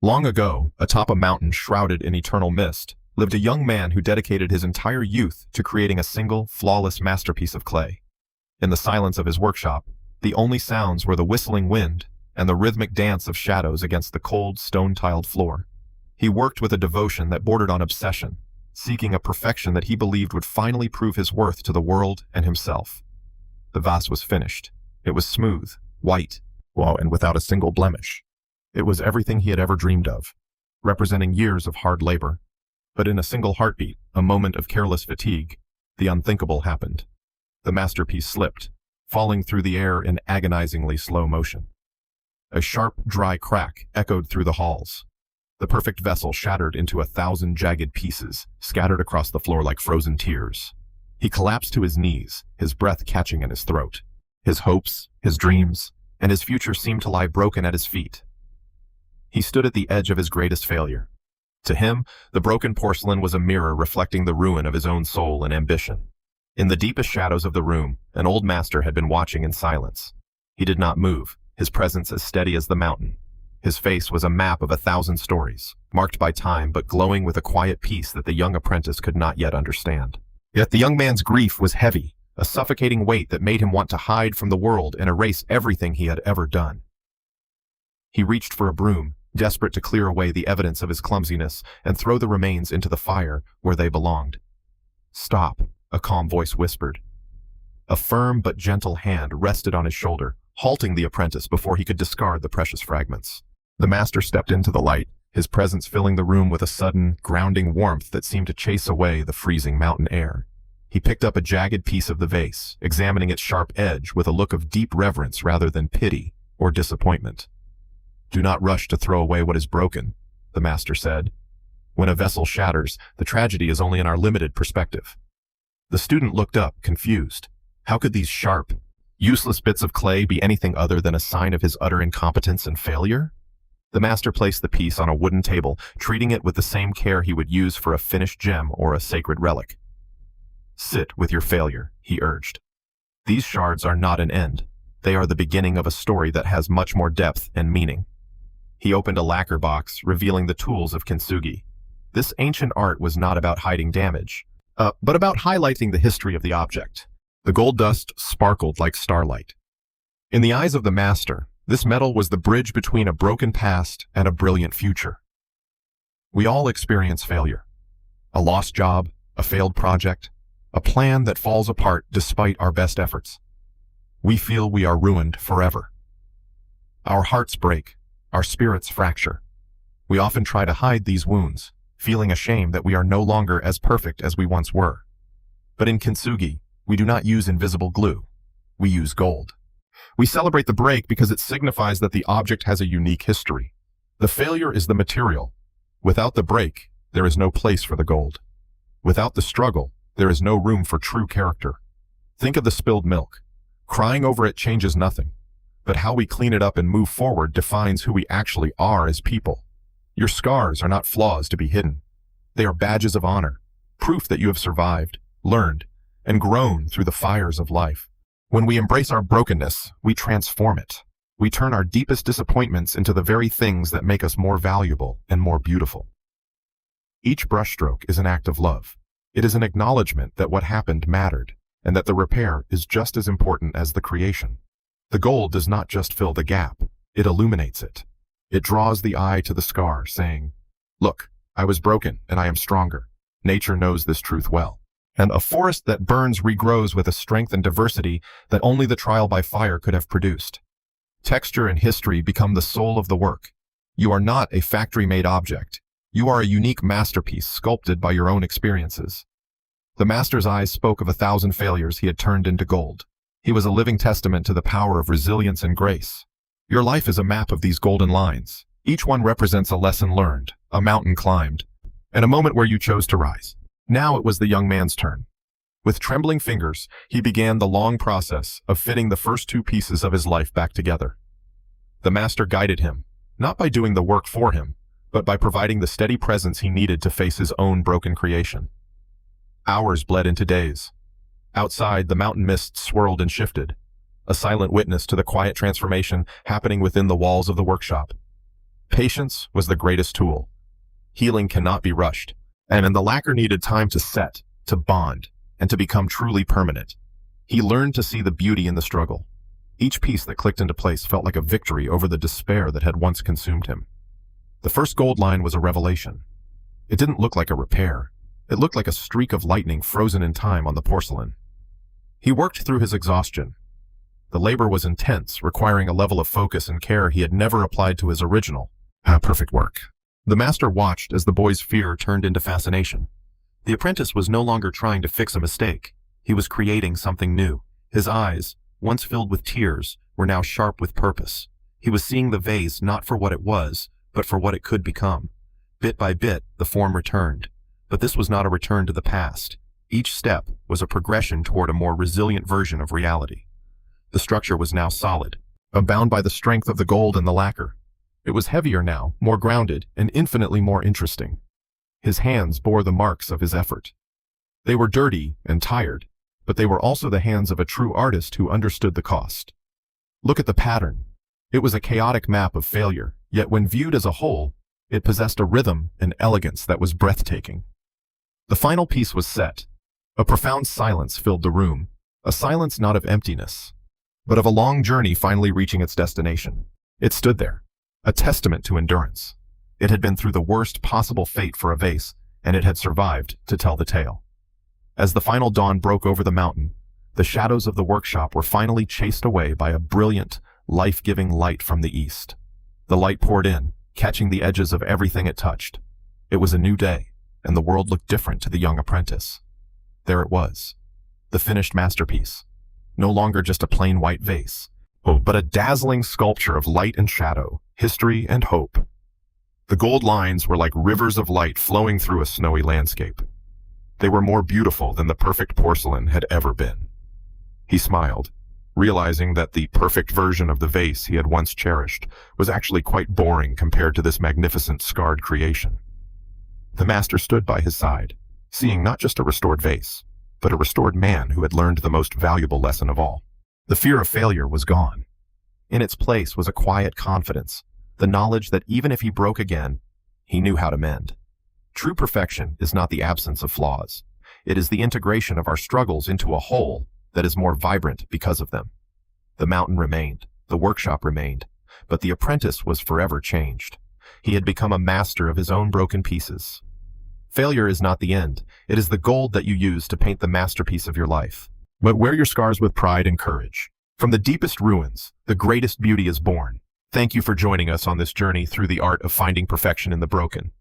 Long ago, atop a mountain shrouded in eternal mist, lived a young man who dedicated his entire youth to creating a single, flawless masterpiece of clay. In the silence of his workshop, the only sounds were the whistling wind and the rhythmic dance of shadows against the cold, stone-tiled floor. He worked with a devotion that bordered on obsession, seeking a perfection that he believed would finally prove his worth to the world and himself. The vase was finished. It was smooth, white, and without a single blemish. It was everything he had ever dreamed of, representing years of hard labor. But in a single heartbeat, a moment of careless fatigue, the unthinkable happened. The masterpiece slipped, falling through the air in agonizingly slow motion. A sharp, dry crack echoed through the halls. The perfect vessel shattered into 1,000 jagged pieces, scattered across the floor like frozen tears. He collapsed to his knees, his breath catching in his throat. His hopes, his dreams, and his future seemed to lie broken at his feet. He stood at the edge of his greatest failure. To him, the broken porcelain was a mirror reflecting the ruin of his own soul and ambition. In the deepest shadows of the room, an old master had been watching in silence. He did not move, his presence as steady as the mountain. His face was a map of 1,000 stories, marked by time but glowing with a quiet peace that the young apprentice could not yet understand. Yet the young man's grief was heavy, a suffocating weight that made him want to hide from the world and erase everything he had ever done. He reached for a broom, desperate to clear away the evidence of his clumsiness and throw the remains into the fire where they belonged. "Stop," a calm voice whispered. A firm but gentle hand rested on his shoulder, halting the apprentice before he could discard the precious fragments. The master stepped into the light, his presence filling the room with a sudden, grounding warmth that seemed to chase away the freezing mountain air. He picked up a jagged piece of the vase, examining its sharp edge with a look of deep reverence rather than pity or disappointment. "Do not rush to throw away what is broken," the master said. "When a vessel shatters, the tragedy is only in our limited perspective." The student looked up, confused. How could these sharp, useless bits of clay be anything other than a sign of his utter incompetence and failure? The master placed the piece on a wooden table, treating it with the same care he would use for a finished gem or a sacred relic. "Sit with your failure," he urged. "These shards are not an end. They are the beginning of a story that has much more depth and meaning." He opened a lacquer box, revealing the tools of Kintsugi. This ancient art was not about hiding damage, but about highlighting the history of the object. The gold dust sparkled like starlight. In the eyes of the master, this metal was the bridge between a broken past and a brilliant future. We all experience failure. A lost job, a failed project, a plan that falls apart despite our best efforts. We feel we are ruined forever. Our hearts break. Our spirits fracture. We often try to hide these wounds, feeling ashamed that we are no longer as perfect as we once were. But in Kintsugi, we do not use invisible glue. We use gold. We celebrate the break because it signifies that the object has a unique history. The failure is the material. Without the break, there is no place for the gold. Without the struggle, there is no room for true character. Think of the spilled milk. Crying over it changes nothing. But how we clean it up and move forward defines who we actually are as people. Your scars are not flaws to be hidden. They are badges of honor, proof that you have survived, learned, and grown through the fires of life. When we embrace our brokenness, we transform it. We turn our deepest disappointments into the very things that make us more valuable and more beautiful. Each brushstroke is an act of love. It is an acknowledgement that what happened mattered, and that the repair is just as important as the creation. The gold does not just fill the gap, it illuminates it. It draws the eye to the scar, saying, "Look, I was broken and I am stronger." Nature knows this truth well. And a forest that burns regrows with a strength and diversity that only the trial by fire could have produced. Texture and history become the soul of the work. You are not a factory-made object. You are a unique masterpiece sculpted by your own experiences. The master's eyes spoke of 1,000 failures he had turned into gold. He was a living testament to the power of resilience and grace. Your life is a map of these golden lines. Each one represents a lesson learned, a mountain climbed, and a moment where you chose to rise. Now it was the young man's turn. With trembling fingers, he began the long process of fitting the first two pieces of his life back together. The master guided him, not by doing the work for him, but by providing the steady presence he needed to face his own broken creation. Hours bled into days. Outside, the mountain mist swirled and shifted, a silent witness to the quiet transformation happening within the walls of the workshop. Patience was the greatest tool. Healing cannot be rushed, and the lacquer needed time to set, to bond, and to become truly permanent. He learned to see the beauty in the struggle. Each piece that clicked into place felt like a victory over the despair that had once consumed him. The first gold line was a revelation. It didn't look like a repair. It looked like a streak of lightning frozen in time on the porcelain. He worked through his exhaustion. The labor was intense, requiring a level of focus and care he had never applied to his original, perfect work. The master watched as the boy's fear turned into fascination. The apprentice was no longer trying to fix a mistake. He was creating something new. His eyes, once filled with tears, were now sharp with purpose. He was seeing the vase not for what it was, but for what it could become. Bit by bit, the form returned. But this was not a return to the past. Each step was a progression toward a more resilient version of reality. The structure was now solid, bound by the strength of the gold and the lacquer. It was heavier now, more grounded, and infinitely more interesting. His hands bore the marks of his effort. They were dirty and tired, but they were also the hands of a true artist who understood the cost. Look at the pattern. It was a chaotic map of failure, yet when viewed as a whole, it possessed a rhythm and elegance that was breathtaking. The final piece was set. A profound silence filled the room, a silence not of emptiness, but of a long journey finally reaching its destination. It stood there, a testament to endurance. It had been through the worst possible fate for a vase, and it had survived to tell the tale. As the final dawn broke over the mountain, the shadows of the workshop were finally chased away by a brilliant, life-giving light from the east. The light poured in, catching the edges of everything it touched. It was a new day, and the world looked different to the young apprentice. There it was, the finished masterpiece. No longer just a plain white vase, but a dazzling sculpture of light and shadow, history and hope. The gold lines were like rivers of light flowing through a snowy landscape. They were more beautiful than the perfect porcelain had ever been. He smiled, realizing that the perfect version of the vase he had once cherished was actually quite boring compared to this magnificent scarred creation. The master stood by his side, seeing not just a restored vase, but a restored man who had learned the most valuable lesson of all. The fear of failure was gone. In its place was a quiet confidence, the knowledge that even if he broke again, he knew how to mend. True perfection is not the absence of flaws. It is the integration of our struggles into a whole that is more vibrant because of them. The mountain remained, the workshop remained, but the apprentice was forever changed. He had become a master of his own broken pieces. Failure is not the end. It is the gold that you use to paint the masterpiece of your life. But wear your scars with pride and courage. From the deepest ruins, the greatest beauty is born. Thank you for joining us on this journey through the art of finding perfection in the broken.